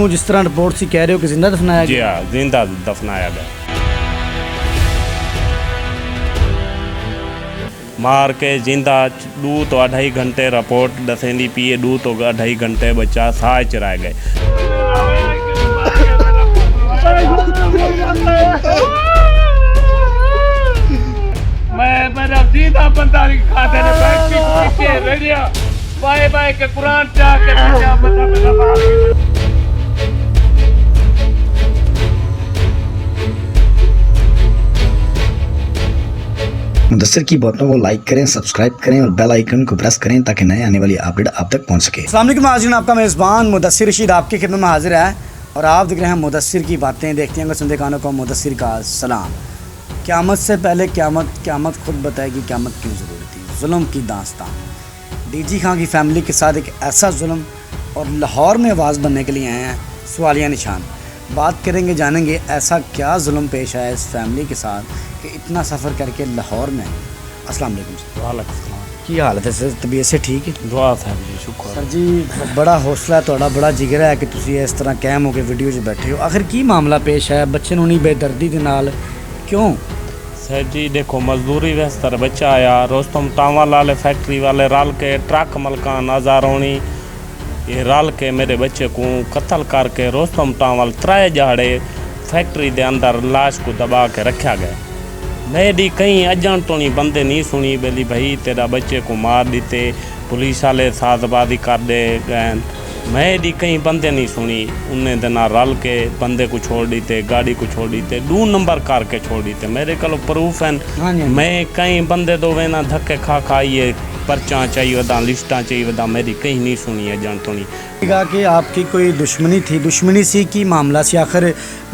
ਨੂੰ ਜਿਸ ਤਰ੍ਹਾਂ ਰਿਪੋਰਟ ਸੀ ਕਹਿ ਰਹੇ ਹੋ ਕਿ ਜ਼ਿੰਦਾ ਦਫਨਾਇਆ जी ਗਿਆ। हाँ जिंदा दफनाया गया। मार के जिंदा 2 तो 2.5 घंटे रिपोर्ट दसेंदी पी 2 तो 2.5 घंटे बच्चा साह चराए गए। मैं मेरा सीधा बंदा खाते ने बैठ के पीछे रेडिया बाय बाय के कुरान चाह के बच्चा बंदा मेरा मार मुदस्सिर की बातों को लाइक करें, सब्सक्राइब करें और बेल आइकन को प्रेस करें ताकि नए आने वाली अपडेट आप तक पहुंच सके। अस्सलाम वालेकुम नाज़रीन, आपका मेज़बान मुदस्सिर रशीद आपकी खिदमत में हाजिर है और आप देख रहे हैं मुदस्सिर की बातें। देखते हैं सुनते कानों को मुदस्सिर का सलाम। क़यामत से पहले क़यामत खुद बताएगी क़यामत क्यों ज़रूरी थी। जुल्म की दास्तान। डीजी खां की फैमिली के साथ एक ऐसा जुल्म और लाहौर में आवाज़ बनने के लिए आए हैं सवालिया निशान। बात करेंगे, जानेंगे ऐसा क्या जुल्म पेश आया इस फैमिली के साथ कि इतना सफ़र करके लाहौर में। अस्सलाम वालेकुम वालेकुम सलाम। की हालत है सर? तबीयत से ठीक है? दुआ साहब जी शुक्र। सर जी बड़ा हौसला है ਤੁਹਾਡਾ, ਬੜਾ ਜਿਗਰਾ ਹੈ ਕਿ ਤੁਸੀਂ ਇਸ ਤਰ੍ਹਾਂ ਕਾਇਮ ਹੋ ਕੇ ਵੀਡੀਓ 'ਚ ਬੈਠੇ ਹੋ। ਆਖਿਰ ਕੀ ਮਾਮਲਾ ਪੇਸ਼ ਹੈ ਬੱਚੇ ਨੂੰ ਨਹੀਂ ਬੇਦਰਦੀ ਦੇ ਨਾਲ क्यों? सर जी देखो मजदूरी व्यस्तर बच्चा आया रोस्तम टावा वाले फैक्ट्री वाले रल के ट्रक मलकान आजारोनी ये रल के मेरे बच्चे को कत्ल करके रोस्तम टावल 3 जहाड़े फैक्ट्री के अंदर लाश को दबा के रखा गया। मेरी कहीं अजन तो नहीं बंदे नहीं सुनी बोली भाई तेरा बच्चे को मार देते, पुलिस वाले साजबाजी कर दे गए। मैं दी कहीं बंदे नहीं सुनी, उन्हें दिन रल के बंदे को छोड़ दीते, गाड़ी को छोड़ दीते, 2 नंबर करके छोड़ दीते। मेरे को प्रूफ है। हाँ जी। मैं कहीं बंदे दो वे ना धक्के खा खाइए पर्चा चाहिए वदा लिस्टा चाहिए वदा मेरी कहीं नहीं सुनी है जान तो नहीं। कहा कि आपकी कोई दुश्मनी थी, दुश्मनी सी की मामला सी। आखिर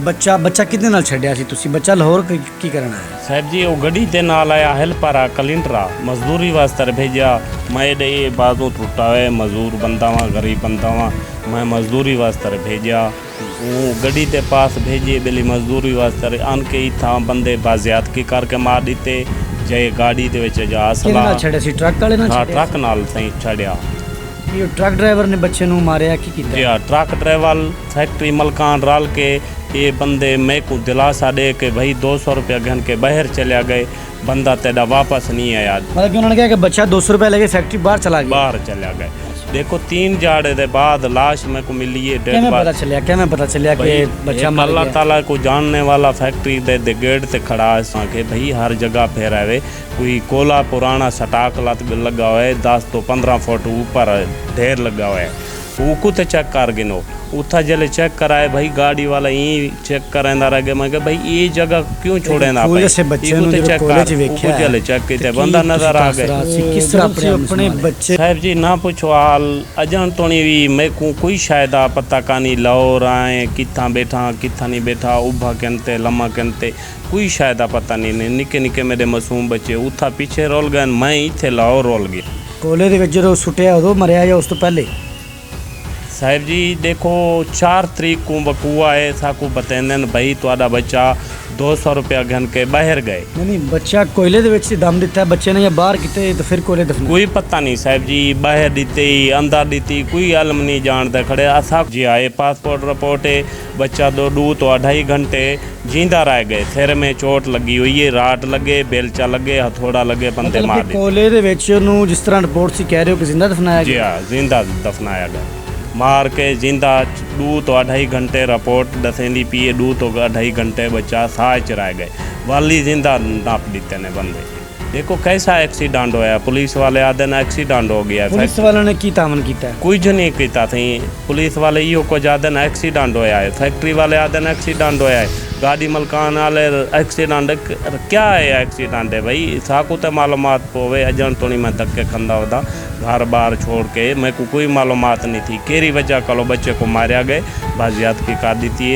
बच्चा कितने नाल छड्या सी तुसी? बच्चा लाहौर की करना है? साहब जी वो गड्डी दे नाल आया हेल्पर आ कलिंटरा मजदूरी वास्ते भेजा। मैं दे बाजू टूटा है मजदूर बंदा वा गरीब बंदा वा, मैं मजदूरी वास्ते भेजा। वो गड्डी के पास भेजे बेली मजदूरी वास्ते आन के ही था बंदे बाजियादगी करके मार दीते। जे गाड़ी दे विच जा असला छड्या सी? ट्रक वाले नाल हाँ छड्या? ट्रक नाल सही छड़िया। ये ट्रक ड्राइवर ने बच्चे ਨੂੰ ਮਾਰਿਆ ਕੀ ਕੀਤਾ? जी हाँ ट्रक ड्राइवर फैक्ट्री मलकान रल के ये बंदे मैं को दिलासा दे के भाई 200 रुपया घन के बाहर चले गए, बंदा तेरा वापस नहीं आया। मतलब कि उन्होंने कहा कि बच्चा 200 रुपये लेके फैक्ट्री बाहर चला गया। बाहर चले गए। देखो 3 जाड़े के बाद लाश में को मिली है डेढ़ कैसे बार पता चलिया कि बच्चा मर अल्लाह गया? ताला को जानने वाला फैक्ट्री दे गेट से खड़ा है के भाई हर जगह फेरावे कोई कोला पुराना सटाक लगा हुआ है 10 तो 15 फुट ऊपर ढेर लगा हुआ है। वो कुछ चेक कर गिनो उथा जले चेक कराए भाई गाड़ी वाला यही चेक करांदा रह गया। मैं कहा भाई ये जगह क्यों छोड़े ना पूरे से बच्चे नु जो कॉलेज वेख्या है जले चेक कीते बंदा नजर आ गए। किस तरह अपने बच्चे साहब जी ना पूछो हाल अजन तो नहीं भी मैं को कोई शायद आ पता कानी लाहौर आए किथा बैठा किथा नहीं बैठा उभा कहते लम्मा कहते कोई शायद आ पता नहीं। निके निके मेरे मासूम बच्चे उथा पीछे रोल गए, मैं इत्थे लाहौर रोल गया। कोले दे विच जो सुटिया उदों मरिया या उस तो पहले? साहब जी देखो 4 तरीक को बकुआ है साकू बताते भाई तुहाडा बच्चा 200 रुपया घन के बाहर गए। नहीं बच्चा कोयले दे विच दम दिता है बच्चे ने या बाहर किते तो फिर कोयले दफना? कोई पता नहीं साहब जी, बाहर दीते अंदर दीती कोई आलम नहीं जानते खड़े असा जी आए पासपोर्ट रिपोर्ट है बच्चा 2 तो 2.5 घंटे जिंदा रह गए। सिर में चोट लगी हुई है, राट लगे, बेलचा लगे, हथौड़ा लगे, बंदे मार दिए। कोयले दे विच ओनू जिस तरह रिपोर्ट सी कह रहे हो कि जिंदा दफनाया जी गया? हाँ जिंदा दफनाया गया। मार के जिंदा 2 तो 2.5 घंटे रिपोर्ट दसेंदी पी 2 तो 2.5 घंटे बच्चा साह चराए गए। वाली जिंदा नाप दीते ने बंदे। देखो कैसा एक्सीडेंट होया, पुलिस वाले आदे ना एक्सीडेंट हो गया। पुलिस वालों ने की तामन कीता है? कुछ नहीं किया थी पुलिस वाले इो को आदे ना एक्सीडेंट होया है, फैक्ट्री वाले आदे ना एक्सीडेंट होया है, गाड़ी मलकान वाले एक्सीडेंट क्या है एक्सीडेंट है भाई साकू तो मालूमात पोवे अजन तो नहीं मैं धक्के खंदा होता घर बार छोड़ के मैं को कोई मालूमात नहीं थी केरी वजह कलो बच्चे को मारिया गए। बाजियादगी कर दी थी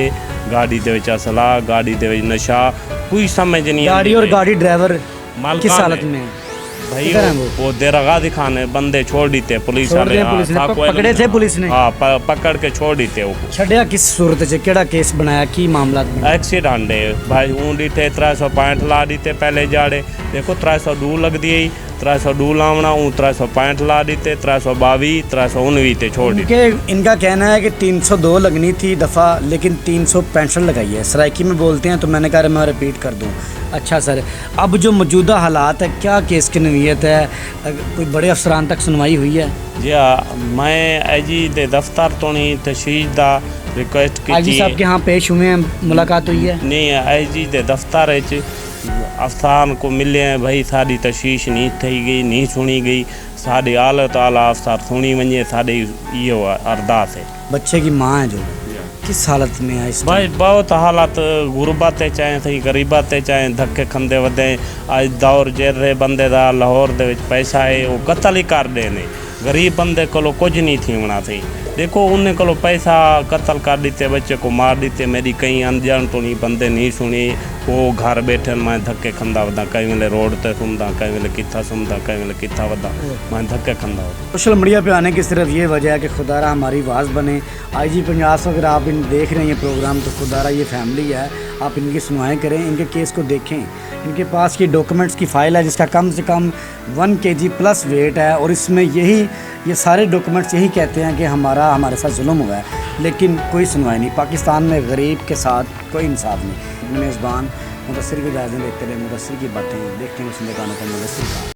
गाड़ी दे विच असला गाड़ी दे विच नशा कोई समझ नहीं। गाड़ी और गाड़ी ड्राइवर किस हालत में है? भाई वो देरगा दिखाने बंदे छोड़ देते पुलिस वाले। पकड़े थे पुलिस ने? हाँ पकड़ के छोड़ देते वो। छड़िया किस सूरत च केड़ा केस बनाया की मामला? एक्सीडेंट है भाई ऊँ डीते 365 ला दीते पहले जाड़े। देखो 302 लग दी 302 लावना हूँ 365 ला दीते 322 319 ते छोड़ दी। इनका कहना है कि 302 लगनी थी दफ़ा लेकिन 365 लगाई है। सराइकी में बोलते हैं तो मैंने कहा मैं रिपीट कर दूं। अच्छा सर, अब जो मौजूदा हालात है क्या केस की नवीयत है, कोई बड़े अफसरान तक सुनवाई हुई है? जी हाँ, मैं आईजी दे दफ्तर तो नहीं तशरीफ दा रिक्वेस्ट की आईजी साहब के यहाँ पेश हुए हैं, मुलाकात हुई है? नहीं, आईजी दे दफ्तर अफसरान को मिले हैं भाई, साड़ी तशवीश नहीं थी गई, नहीं सुनी गई, साड़ी आला ताला अफसर सुनी वजे, साड़ी यो अरदास है। बच्चे की माँ है जो किस हालत में है इस भाई बहुत हालत गुरबत है, चाहे सही गरीबत है, चाहे धक्के खंदे वदे। अज दौर जेर रहे बंदे दा लाहौर दे विच पैसा है वो कतल ही कर देने, गरीब बंदे को कुछ नहीं थी होना थी। देखो उन्हें को पैसा कत्ल कर देते, बच्चे को मार देते। मेरी कई अनजान तो नहीं बंदे नहीं सुनी, वो घर बैठे मैं धक्के खंदा वदा, कई वेले रोड ते सुनदा, कई वेले किथा सुनदा, कई वेले किथा वदा, मैं धक्के खंदा। सोशल मीडिया पे आने की सिर्फ ये वजह है कि खुदारा हमारी आवाज़ बने। आईजी पंजाब से अगर आप इन देख रहे हैं ये प्रोग्राम तो खुदारा ये फैमिली है, आप इनकी सुनवाई करें, इनके केस को देखें। इनके पास ये डॉक्यूमेंट्स की फ़ाइल है जिसका कम से कम 1 kg प्लस वेट है और इसमें ये सारे डॉक्यूमेंट्स यही कहते हैं कि हमारे साथ जुल्म हुआ है, लेकिन कोई सुनवाई नहीं। पाकिस्तान में गरीब के साथ कोई इंसाफ नहीं। मेज़बान मुदस्सिर की इजाज़त देते रहे, मुदस्सिर की बातें देखते हैं, सुनने का मुदस्सिर का।